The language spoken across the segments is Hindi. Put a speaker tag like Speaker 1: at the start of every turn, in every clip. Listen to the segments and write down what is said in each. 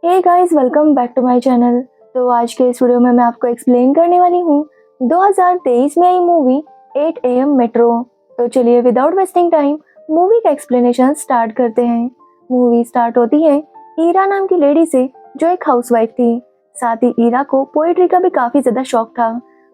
Speaker 1: Hey guys, welcome back to my channel. तो आज के इस वीडियो में मैं आपको एक्सप्लेन करने वाली हूँ 2023 में आई मूवी 8 AM मेट्रो। तो चलिए विदाउट वेस्टिंग टाइम मूवी का एक्सप्लेनेशन स्टार्ट करते हैं। मूवी स्टार्ट होती है ईरा नाम की लेडी से जो एक हाउसवाइफ थी। साथ ही ईरा को पोएट्री का भी काफी ज्यादा शौक था।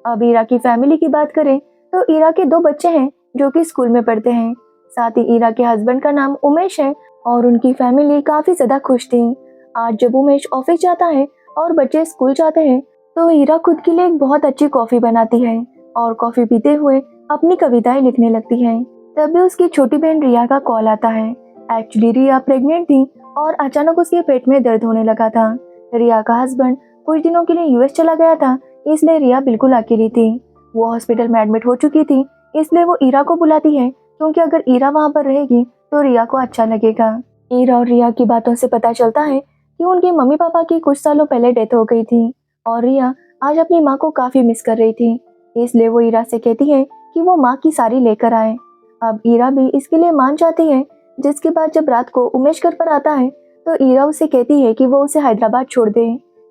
Speaker 1: अब ईरा की फैमिली की बात करें तो ईरा के दो बच्चे हैं जो कि स्कूल में पढ़ते हैं। साथ ही ईरा के हस्बैंड का नाम उमेश है और उनकी फैमिली काफी ज्यादा खुश थी। आज जब उमेश ऑफिस जाता है और बच्चे स्कूल जाते हैं तो हीरा खुद के लिए एक बहुत अच्छी कॉफी बनाती है और कॉफी पीते हुए अपनी कविताएं लिखने लगती है। तभी उसकी छोटी बहन रिया का कॉल आता है। एक्चुअली रिया प्रेग्नेंट थी और अचानक उसके पेट में दर्द होने लगा था। रिया का हस्बैंड कुछ दिनों के लिए यूएस चला गया था, इसलिए रिया बिल्कुल अकेली थी। वो हॉस्पिटल में एडमिट हो चुकी थी, इसलिए वो ईरा को बुलाती है क्योंकि अगर ईरा वहाँ पर रहेगी तो रिया को अच्छा लगेगा। ईरा और रिया की बातों से पता चलता है कि उनके मम्मी पापा की कुछ सालों पहले डेथ हो गई थी और रिया आज अपनी माँ को काफी मिस कर रही थी। इसलिए वो ईरा से कहती है कि वो माँ की साड़ी लेकर आए। अब ईरा भी इसके लिए मान जाती है। जिसके बाद जब रात को उमेश घर पर आता है तो ईरा उसे कहती है कि वो उसे हैदराबाद छोड़ दे,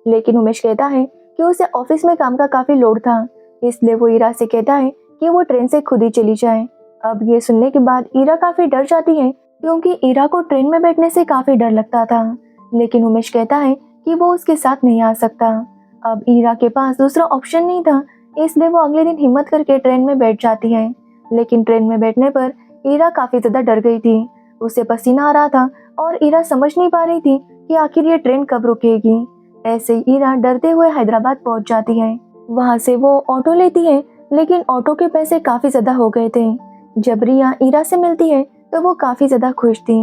Speaker 1: लेकिन उमेश कहता है कि उसे ऑफिस में काम का काफी लोड था, इसलिए वो ईरा से कहता है कि वो ट्रेन से खुद ही चली जाए। अब ये सुनने के बाद ईरा काफी डर जाती है क्योंकि ईरा को ट्रेन में बैठने से काफी डर लगता था, लेकिन उमेश कहता है कि वो उसके साथ नहीं आ सकता। अब ईरा के पास दूसरा ऑप्शन नहीं था, इसलिए वो अगले दिन हिम्मत करके ट्रेन में बैठ जाती है। लेकिन ट्रेन में बैठने पर ईरा काफी ज्यादा डर गई थी। उसे पसीना आ रहा था और ईरा समझ नहीं पा रही थी कि आखिर ये ट्रेन कब रुकेगी। ऐसे ही ईरा डरते हुए हैदराबाद पहुंच जाती है। वहां से वो ऑटो लेती है, लेकिन ऑटो के पैसे काफी ज्यादा हो गए थे। जब रिया ईरा से मिलती है तो वो काफी ज्यादा खुश थी।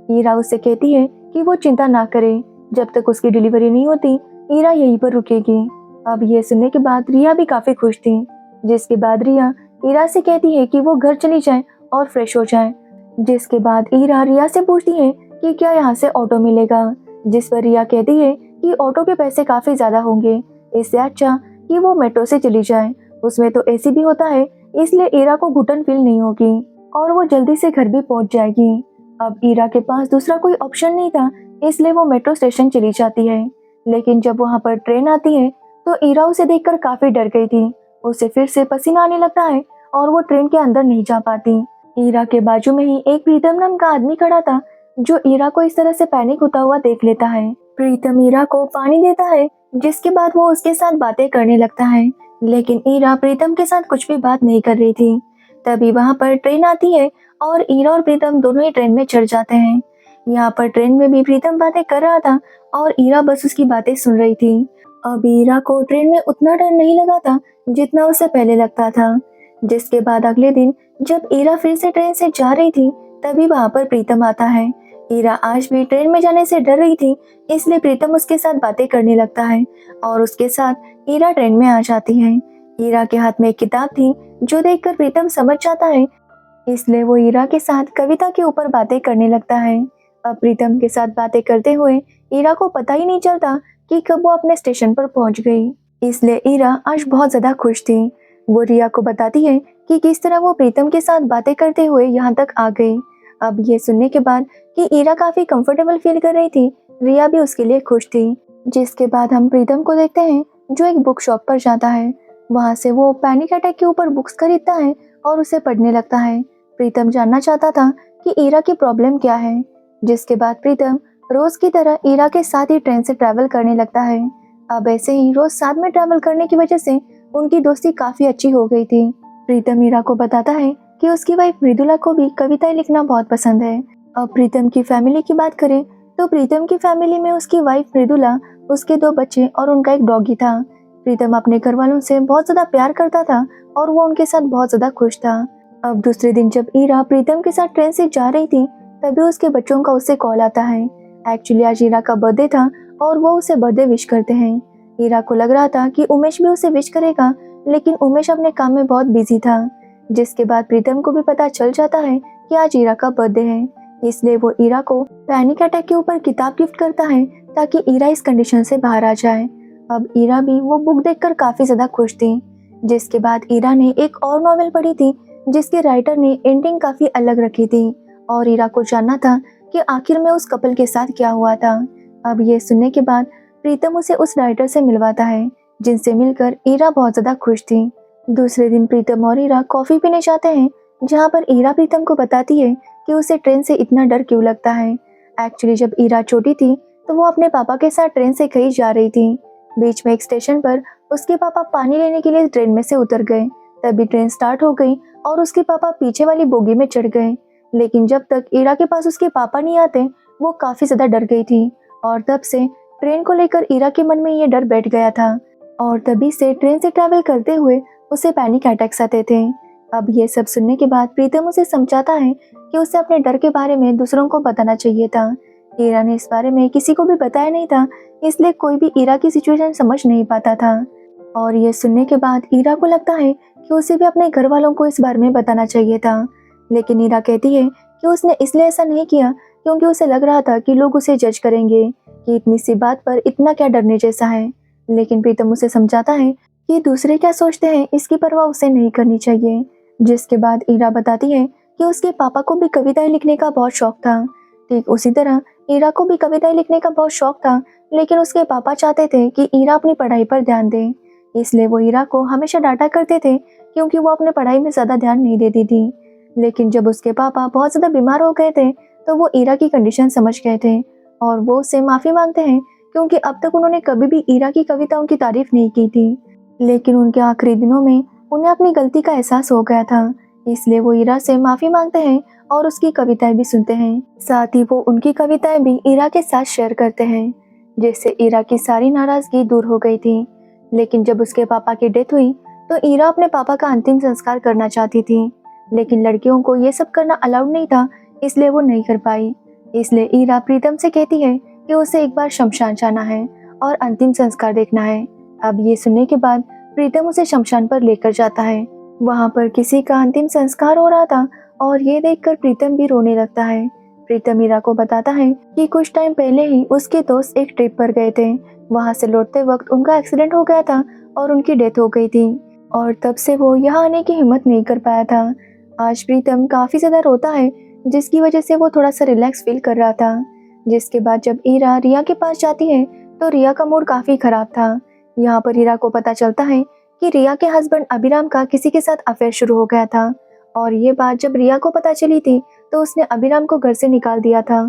Speaker 1: ईरा उससे कहती है कि वो चिंता ना करे, जब तक उसकी डिलीवरी नहीं होती ईरा यहीं पर रुकेगी। अब ये सुनने के बाद रिया भी काफी खुश थी। जिसके बाद रिया ईरा से कहती है कि वो घर चली जाए और फ्रेश हो जाए। जिसके बाद ईरा रिया से पूछती है कि क्या यहाँ से ऑटो मिलेगा, जिस पर रिया कहती है कि ऑटो के पैसे काफी ज्यादा होंगे, इससे अच्छा कि वो मेट्रो से चली जाए, उसमें तो एसी भी होता है, इसलिए ईरा को घुटन फील नहीं होगी और वो जल्दी से घर भी पहुंच जाएगी। अब ईरा के पास दूसरा कोई ऑप्शन नहीं था, इसलिए वो मेट्रो स्टेशन चली जाती है। लेकिन जब वहां पर ट्रेन आती है तो ईरा उसे देखकर काफी डर गई थी। उसे फिर से पसीना आने लगता है और वो ट्रेन के अंदर नहीं जा पाती। ईरा के बाजू में ही एक प्रीतम नाम का आदमी खड़ा था जो ईरा को इस तरह से पैनिक होता हुआ देख लेता है। प्रीतम ईरा को पानी देता है, जिसके बाद वो उसके साथ बातें करने लगता है, लेकिन ईरा प्रीतम के साथ कुछ भी बात नहीं कर रही थी। तभी वहां पर ट्रेन आती है और ईरा और प्रीतम दोनों ही ट्रेन में चढ़ जाते हैं। यहाँ पर ट्रेन में भी प्रीतम बातें कर रहा था और ईरा बस उसकी बातें सुन रही थी। अब ईरा को ट्रेन में उतना डर नहीं लगा था जितना उसे पहले लगता था। जिसके बाद अगले दिन जब ईरा फिर से ट्रेन से जा रही थी तभी वहां पर प्रीतम आता है। ईरा आज भी ट्रेन में जाने से डर रही थी, इसलिए प्रीतम उसके साथ बातें करने लगता है और उसके साथ ईरा ट्रेन में आ जाती है। ईरा के हाथ में एक किताब थी जो देखकर प्रीतम समझ जाता है, इसलिए वो ईरा के साथ कविता के ऊपर बातें करने लगता है। अब प्रीतम के साथ बातें करते हुए ईरा को पता ही नहीं चलता कि कब वो अपने स्टेशन पर पहुंच गई, इसलिए ईरा आज बहुत ज्यादा खुश थी। वो रिया को बताती है कि किस तरह वो प्रीतम के साथ बातें करते हुए यहाँ तक आ गई। अब ये सुनने के बाद कि ईरा काफी कंफर्टेबल फील कर रही थी, रिया भी उसके लिए खुश थी। जिसके बाद हम प्रीतम को देखते हैं जो एक बुक शॉप पर जाता है। वहां से वो पैनिक अटैक के ऊपर बुक्स खरीदता है और उसे पढ़ने लगता है। प्रीतम जानना चाहता था कि ईरा की प्रॉब्लम क्या है। जिसके बाद प्रीतम रोज की तरह ईरा के साथ ही ट्रेन से ट्रैवल करने लगता है। अब ऐसे ही रोज साथ में ट्रैवल करने की वजह से उनकी दोस्ती काफी अच्छी हो गई थी। प्रीतम ईरा को बताता है कि उसकी वाइफ मृदुला को भी कविताएं लिखना बहुत पसंद है। अब प्रीतम की फैमिली की बात करें तो प्रीतम की फैमिली में उसकी वाइफ मृदुला, उसके दो बच्चे और उनका एक डॉगी था। प्रीतम अपने घर वालों से बहुत ज्यादा प्यार करता था और वो उनके साथ बहुत ज्यादा खुश था। अब दूसरे दिन जब ईरा प्रीतम के साथ ट्रेन से जा रही थी तभी उसके बच्चों का उससे कॉल आता है। एक्चुअली आज ईरा का बर्थडे था और वो उसे बर्थडे विश करते हैं। ईरा को लग रहा था कि उमेश भी उसे विश करेगा, लेकिन उमेश अपने काम में बहुत बिजी था। जिसके बाद प्रीतम को भी पता चल जाता है कि आज ईरा का बर्थडे है, इसलिए वो ईरा को पैनिक अटैक के ऊपर किताब गिफ्ट करता है ताकि ईरा इस कंडीशन से बाहर आ जाए। अब ईरा भी वो बुक देखकर काफी ज्यादा खुश थी। जिसके बाद ईरा ने एक और नॉवेल पढ़ी थी जिसके राइटर ने एंडिंग काफी अलग रखी थी और ईरा को जानना था कि आखिर में उस कपल के साथ क्या हुआ था। अब ये सुनने के बाद प्रीतम उसे उस राइटर से मिलवाता है, जिनसे मिलकर ईरा बहुत ज्यादा खुश थी। दूसरे दिन प्रीतम और ईरा कॉफी पीने जाते हैं, जहाँ पर ईरा प्रीतम को बताती है कि उसे ट्रेन से इतना डर क्यों लगता है। एक्चुअली जब ईरा छोटी थी तो वो अपने पापा के साथ ट्रेन से कहीं जा रही थी। बीच में एक स्टेशन पर उसके पापा पानी लेने के लिए ट्रेन में से उतर गए। तभी ट्रेन स्टार्ट हो गई और उसके पापा पीछे वाली बोगी में चढ़ गए। लेकिन जब तक ईरा के पास उसके पापा नहीं आते वो काफी ज्यादा डर गई थी, और तब से ट्रेन को लेकर ईरा के मन में ये डर बैठ गया था। और तभी से ट्रेन से ट्रैवल करते हुए उसे पैनिक अटैक्स आते थे। अब ये सब सुनने के बाद प्रीतम उसे समझाता है कि उसे अपने डर के बारे में दूसरों को बताना चाहिए था। ईरा ने इस बारे में किसी को भी बताया नहीं था, इसलिए कोई भी ईरा की सिचुएशन समझ नहीं पाता था। और ये सुनने के बाद ईरा को लगता है कि उसे भी अपने घर वालों को इस बारे में बताना चाहिए था। लेकिन ईरा कहती है कि उसने इसलिए ऐसा नहीं किया क्योंकि उसे लग रहा था कि लोग उसे जज करेंगे कि इतनी सी बात पर इतना क्या डरने जैसा है। लेकिन प्रीतम उसे समझाता है कि दूसरे क्या सोचते हैं इसकी परवाह उसे नहीं करनी चाहिए। जिसके बाद ईरा बताती है कि उसके पापा को भी कविताएं लिखने का बहुत शौक था। ठीक उसी तरह ईरा को भी कविताएं लिखने का बहुत शौक था, लेकिन उसके पापा चाहते थे कि ईरा अपनी पढ़ाई पर ध्यान दे। इसलिए वो ईरा को हमेशा डांटा करते थे क्योंकि वो अपने पढ़ाई में ज़्यादा ध्यान नहीं देती थी। लेकिन जब उसके पापा बहुत ज़्यादा बीमार हो गए थे तो वो ईरा की कंडीशन समझ गए थे और वो उससे माफ़ी मांगते हैं क्योंकि अब तक उन्होंने कभी भी ईरा की कविताओं की तारीफ नहीं की थी। लेकिन उनके आखिरी दिनों में उन्हें अपनी गलती का एहसास हो गया था, इसलिए वो ईरा से माफ़ी मांगते हैं और उसकी कविताएं भी सुनते हैं। साथ ही वो उनकी कविताएं भी ईरा के साथ शेयर करते हैं, जिससे ईरा की सारी नाराज़गी दूर हो गई थी। लेकिन जब उसके पापा की डेथ हुई तो ईरा अपने पापा का अंतिम संस्कार करना चाहती थी, लेकिन लड़कियों को ये सब करना अलाउड नहीं था, इसलिए वो नहीं कर पाई। इसलिए ईरा प्रीतम से कहती है कि उसे एक बार शमशान जाना है और अंतिम संस्कार देखना है। अब ये सुनने के बाद प्रीतम उसे शमशान पर लेकर जाता है। वहाँ पर किसी का अंतिम संस्कार हो रहा था और ये देखकर प्रीतम भी रोने लगता है। प्रीतम ईरा को बताता है कि कुछ टाइम पहले ही उसके दोस्त एक ट्रिप पर गए थे। वहाँ से लौटते वक्त उनका एक्सीडेंट हो गया था और उनकी डेथ हो गई थी, और तब से वो यहाँ आने की हिम्मत नहीं कर पाया था। आज प्रीतम काफ़ी ज़्यादा रोता है, जिसकी वजह से वो थोड़ा सा रिलैक्स फील कर रहा था। जिसके बाद जब ईरा रिया के पास जाती है तो रिया का मूड काफ़ी ख़राब था। यहाँ पर ईरा को पता चलता है कि रिया के हस्बैंड अभिराम का किसी के साथ अफेयर शुरू हो गया था, और ये बात जब रिया को पता चली थी तो उसने अभिराम को घर से निकाल दिया था।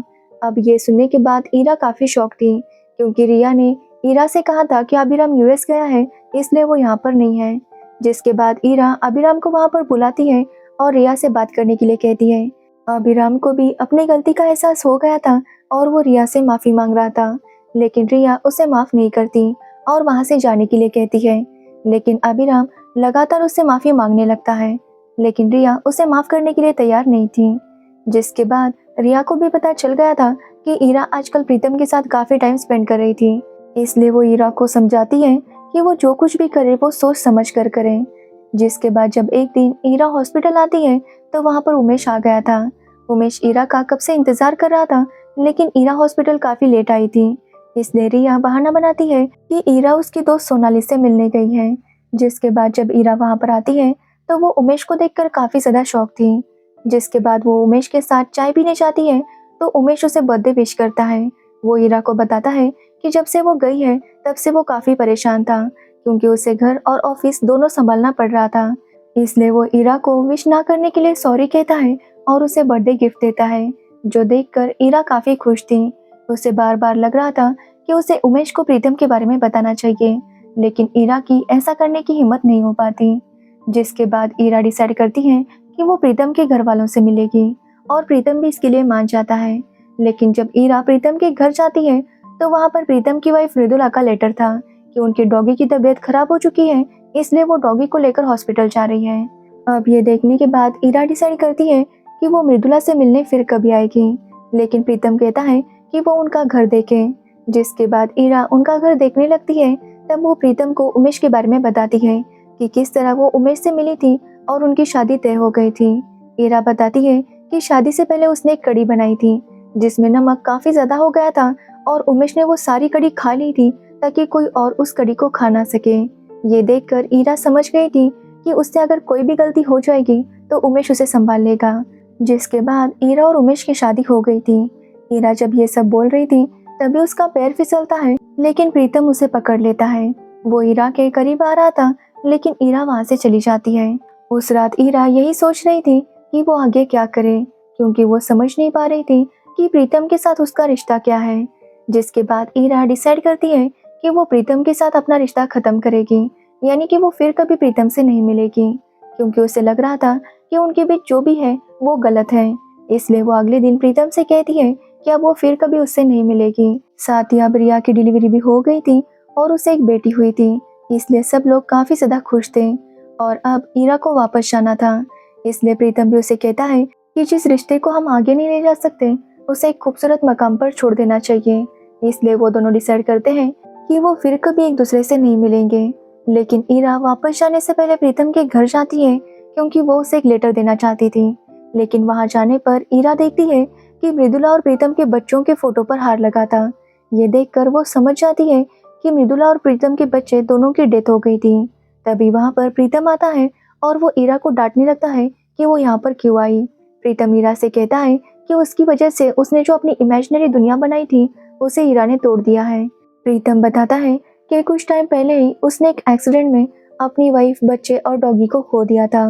Speaker 1: अब ये सुनने के बाद ईरा काफ़ी शॉक थी क्योंकि रिया ने ईरा से कहा था कि अभिराम यूएस गया है, इसलिए वो यहाँ पर नहीं है। जिसके बाद ईरा अभिराम को वहाँ पर बुलाती है और रिया से बात करने के लिए कहती है। अभिराम को भी अपनी गलती का एहसास हो गया था और वो रिया से माफ़ी मांग रहा था, लेकिन रिया उसे माफ़ नहीं करती और वहाँ से जाने के लिए कहती है। लेकिन अभिराम लगातार उससे माफ़ी मांगने लगता है, लेकिन रिया उसे माफ़ करने के लिए तैयार नहीं थी। जिसके बाद रिया को भी पता चल गया था कि ईरा आजकल प्रीतम के साथ काफ़ी टाइम स्पेंड कर रही थी, इसलिए वो ईरा को समझाती है कि वो जो कुछ भी करे वो सोच समझ कर करे। जिसके बाद जब एक दिन ईरा हॉस्पिटल आती है तो वहाँ पर उमेश आ गया था। उमेश ईरा का कब से इंतज़ार कर रहा था, लेकिन ईरा हॉस्पिटल काफ़ी लेट आई थी, इसलिए रिया बहाना बनाती है कि ईरा उसकी दोस्त सोनाली से मिलने गई है। जिसके बाद जब ईरा वहाँ पर आती है तो वो उमेश को देखकर काफ़ी ज़्यादा शॉक थी। जिसके बाद वो उमेश के साथ चाय पीने जाती है तो उमेश उसे बर्थडे विश करता है। वो ईरा को बताता है कि जब से वो गई है तब से वो काफ़ी परेशान था क्योंकि उसे घर और ऑफिस दोनों संभालना पड़ रहा था, इसलिए वो ईरा को विश ना करने के लिए सॉरी कहता है और उसे बर्थडे गिफ्ट देता है, जो देखकर ईरा काफ़ी खुश थी। उसे बार बार लग रहा था कि उसे उमेश को प्रीतम के बारे में बताना चाहिए, लेकिन ईरा की ऐसा करने की हिम्मत नहीं हो पाती। जिसके बाद ईरा डिसाइड करती है कि वो प्रीतम के घर वालों से मिलेगी और प्रीतम भी इसके लिए मान जाता है। लेकिन जब ईरा प्रीतम के घर जाती है तो वहाँ पर प्रीतम की वाइफ मृदुला का लेटर था कि उनकी डॉगी की तबीयत खराब हो चुकी है, इसलिए वो डॉगी को लेकर हॉस्पिटल जा रही है। अब ये देखने के बाद ईरा डिसाइड करती है कि वो मृदुला से मिलने फिर कभी आएगी, लेकिन प्रीतम कहता है कि वो उनका घर देखे। जिसके बाद ईरा उनका घर देखने लगती है। तब वो प्रीतम को उमेश के बारे में बताती है कि किस तरह वो उमेश से मिली थी और उनकी शादी तय हो गई थी। ईरा बताती है कि शादी से पहले उसने एक कड़ी बनाई थी जिसमें नमक काफ़ी ज़्यादा हो गया था और उमेश ने वो सारी कड़ी खा ली थी ताकि कोई और उस कड़ी को खा ना सके। ये देखकर ईरा समझ गई थी कि उससे अगर कोई भी गलती हो जाएगी तो उमेश उसे संभाल लेगा। जिसके बाद ईरा और उमेश की शादी हो गई थी। ईरा जब ये सब बोल रही थी तभी उसका पैर फिसलता है, लेकिन प्रीतम उसे पकड़ लेता है। वो ईरा के करीब आ रहा था, लेकिन ईरा वहाँ से चली जाती है। उस रात ईरा यही सोच रही थी कि वो आगे क्या करे, क्योंकि वो समझ नहीं पा रही थी कि प्रीतम के साथ उसका रिश्ता क्या है। जिसके बाद ईरा डिसाइड करती है कि वो प्रीतम के साथ अपना रिश्ता खत्म करेगी, यानी कि वो फिर कभी प्रीतम से नहीं मिलेगी, क्योंकि उसे लग रहा था कि उनके बीच जो भी है वो गलत है। इसलिए वो अगले दिन प्रीतम से कहती है कि अब वो फिर कभी उससे नहीं मिलेगी। साथ ही अब रिया की डिलीवरी भी हो गई थी और उसे एक बेटी हुई थी, इसलिए सब लोग काफी ज्यादा खुश थे और अब ईरा को वापस जाना था। इसलिए प्रीतम भी उसे कहता है कि जिस रिश्ते को हम आगे नहीं ले जा सकते उसे एक खूबसूरत मकाम पर छोड़ देना चाहिए। इसलिए वो दोनों डिसाइड करते हैं कि वो फिर कभी एक दूसरे से नहीं मिलेंगे। लेकिन ईरा वापस जाने से पहले प्रीतम के घर जाती है, क्योंकि वो उसे एक लेटर देना चाहती थी। लेकिन वहां जाने पर ईरा देखती है कि मृदुला और प्रीतम के बच्चों के फोटो पर हार लगा था। ये देखकर वो समझ जाती है कि मृदुला और प्रीतम के बच्चे दोनों की डेथ हो गई थी। तभी वहां पर प्रीतम आता है और वो ईरा को डांटने लगता है कि वो यहाँ पर क्यों आई। प्रीतम ईरा से कहता है कि उसकी वजह से उसने जो अपनी इमेजिनरी दुनिया बनाई थी उसे ईरा ने तोड़ दिया है। प्रीतम बताता है कि कुछ टाइम पहले ही उसने एक एक्सीडेंट में अपनी वाइफ, बच्चे और डॉगी को खो दिया था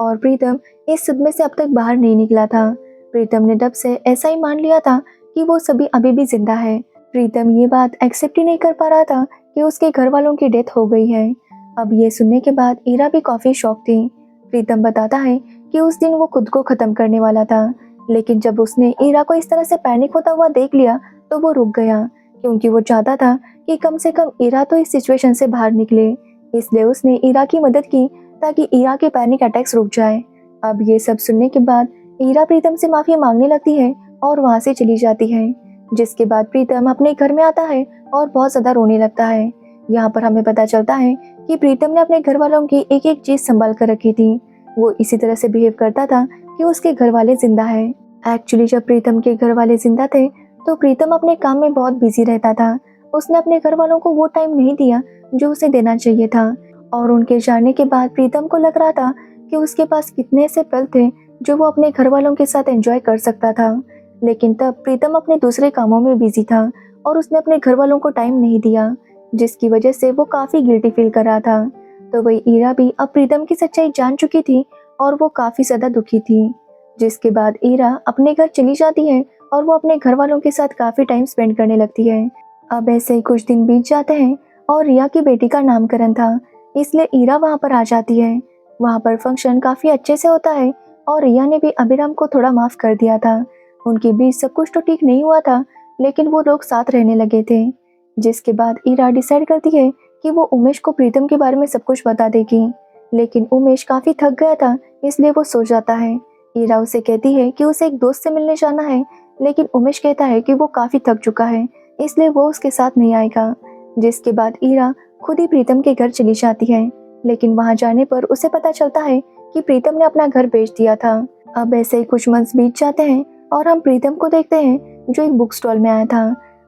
Speaker 1: और प्रीतम इस सदमे से अब तक बाहर नहीं निकला था। प्रीतम ने तब से ऐसा ही मान लिया था कि वो सभी अभी भी जिंदा है। प्रीतम ये बात एक्सेप्ट ही नहीं कर पा रहा था कि उसके घर वालों की डेथ हो गई है। अब ये सुनने के बाद ईरा भी काफी शॉक थी। प्रीतम बताता है कि उस दिन वो खुद को खत्म करने वाला था, लेकिन जब उसने ईरा को इस तरह से पैनिक होता हुआ देख लिया तो वो रुक गया, क्योंकि वो चाहता था कि कम से कम ईरा तो इस सिचुएशन से बाहर निकले। इसलिए उसने ईरा की मदद की ताकि ईरा के पैनिक अटैक्स रुक जाए। अब ये सब सुनने के बाद ईरा प्रीतम से माफी मांगने लगती है और वहाँ से चली जाती है। जिसके बाद प्रीतम अपने घर में आता है और बहुत ज्यादा रोने लगता है। यहाँ पर हमें पता चलता है कि प्रीतम ने अपने घर वालों की एक एक चीज संभाल कर रखी थी। वो इसी तरह से बिहेव करता था कि उसके घर वाले जिंदा है। एक्चुअली जब प्रीतम के घर वाले जिंदा थे तो प्रीतम अपने काम में बहुत बिजी रहता था। उसने अपने घर वालों को वो टाइम नहीं दिया जो उसे देना चाहिए था और उनके जाने के बाद प्रीतम को लग रहा था कि उसके पास कितने ऐसे पल थे जो वो अपने घर वालों के साथ एंजॉय कर सकता था। लेकिन तब प्रीतम अपने दूसरे कामों में बिजी था और उसने अपने घर वालों को टाइम नहीं दिया, जिसकी वजह से वो काफी गिल्टी फील कर रहा था। तो वही ईरा भी अब प्रीतम की सच्चाई जान चुकी थी और वो काफी ज्यादा दुखी थी। जिसके बाद ईरा अपने घर चली जाती है और वो अपने घर वालों के साथ काफी टाइम स्पेंड करने लगती है। अब ऐसे ही कुछ दिन बीत जाते हैं और रिया की बेटी का नामकरण था, इसलिए ईरा वहाँ पर आ जाती है। वहाँ पर फंक्शन काफी अच्छे से होता है और रिया ने भी अभिराम को थोड़ा माफ कर दिया था। उनके बीच सब कुछ तो ठीक नहीं हुआ था, लेकिन वो लोग साथ रहने लगे थे। जिसके बाद ईरा डिसाइड करती है कि वो उमेश को प्रीतम के बारे में सब कुछ बता देगी, लेकिन उमेश काफी थक गया था, इसलिए वो सो जाता है। ईरा उसे कहती है कि उसे एक दोस्त से मिलने जाना है, लेकिन उमेश कहता है कि वो काफी थक चुका है, इसलिए वो उसके साथ नहीं आएगा। जिसके बाद ईरा खुद ही प्रीतम के घर चली जाती है, लेकिन वहां जाने पर उसे पता चलता है कि प्रीतम ने अपना घर बेच दिया था। अब ऐसे ही कुछ मंथ्स बीत जाते हैं और हम प्रीतम को देखते हैं जो एक बुक स्टॉल में आया था।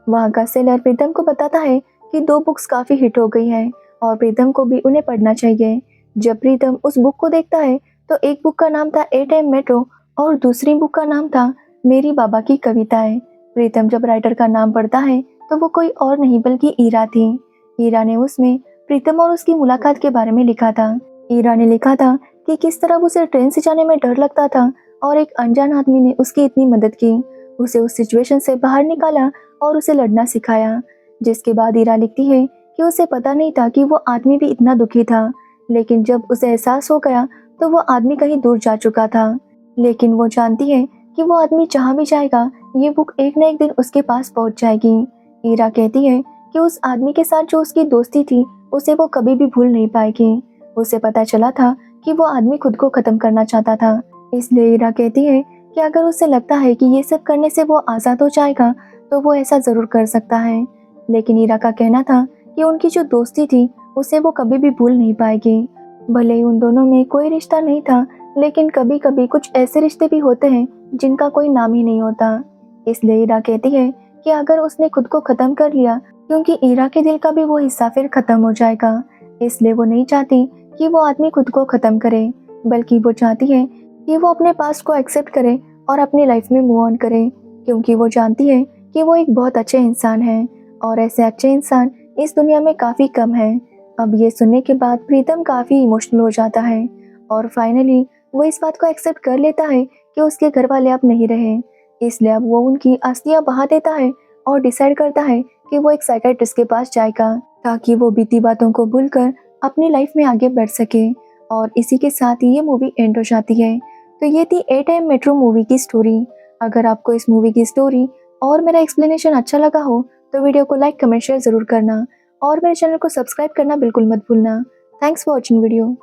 Speaker 1: वहाँ का सेलर प्रीतम को बताता है कि 2 बुक्स काफी हिट हो गई हैं और प्रीतम को भी उन्हें पढ़ना चाहिए। जब प्रीतम उस बुक को देखता है तो एक बुक का नाम था 8 AM मेट्रो और दूसरी बुक का नाम था मेरी बाबा की कविताएं। प्रीतम जब राइटर का नाम पढ़ता है तो वो कोई और नहीं बल्कि ईरा थी। ईरा ने उसमें प्रीतम और उसकी मुलाकात के बारे में लिखा था। ईरा ने लिखा था कि किस तरह उसे ट्रेन से जाने में डर लगता था और एक अनजान आदमी ने उसकी इतनी मदद की, उसे उस सिचुएशन से बाहर निकाला और उसे लड़ना सिखाया। जिसके बाद ईरा लिखती है कि उसे पता नहीं था कि वो आदमी भी इतना दुखी था, लेकिन जब उसे एहसास हो गया तो वो आदमी कहीं दूर जा चुका था। लेकिन वो जानती है कि वो आदमी जहाँ भी जाएगा ये बुक एक न एक दिन उसके पास पहुँच जाएगी। ईरा कहती है कि उस आदमी के साथ जो उसकी दोस्ती थी उसे वो कभी भी भूल नहीं पाएगी। उसे पता चला था कि वो आदमी खुद को खत्म करना चाहता था, इसलिए ईरा कहती है कि अगर उसे लगता है कि ये सब करने से वो आज़ाद हो जाएगा तो वो ऐसा ज़रूर कर सकता है। लेकिन ईरा का कहना था कि उनकी जो दोस्ती थी उसे वो कभी भी भूल नहीं पाएगी। भले ही उन दोनों में कोई रिश्ता नहीं था, लेकिन कभी कभी कुछ ऐसे रिश्ते भी होते हैं जिनका कोई नाम ही नहीं होता। इसलिए ईरा कहती है कि अगर उसने खुद को खत्म कर लिया, क्योंकि ईरा के दिल का भी वो हिस्सा फिर खत्म हो जाएगा, इसलिए वो नहीं चाहती कि वो आदमी खुद को खत्म करे, बल्कि वो चाहती है कि वो अपने पास्ट को एक्सेप्ट करे और अपनी लाइफ में मूव ऑन करे, क्योंकि वो जानती है कि वो एक बहुत अच्छे इंसान हैं और ऐसे अच्छे इंसान इस दुनिया में काफ़ी कम हैं। अब ये सुनने के बाद प्रीतम काफ़ी इमोशनल हो जाता है और फाइनली वो इस बात को एक्सेप्ट कर लेता है कि उसके घर वाले अब नहीं रहे। इसलिए अब वो उनकी अस्थियां बहा देता है और डिसाइड करता है कि वो एक साइकियाट्रिस्ट के पास जाएगा ताकि वो बीती बातों को भूलकर अपनी लाइफ में आगे बढ़ सके। और इसी के साथ ही ये मूवी एंड हो जाती है। तो ये थी 8 AM मेट्रो मूवी की स्टोरी। अगर आपको इस मूवी की स्टोरी और मेरा एक्सप्लेनेशन अच्छा लगा हो तो वीडियो को लाइक कमेंट शेयर ज़रूर करना और मेरे चैनल को सब्सक्राइब करना बिल्कुल मत भूलना। Thanks for watching video.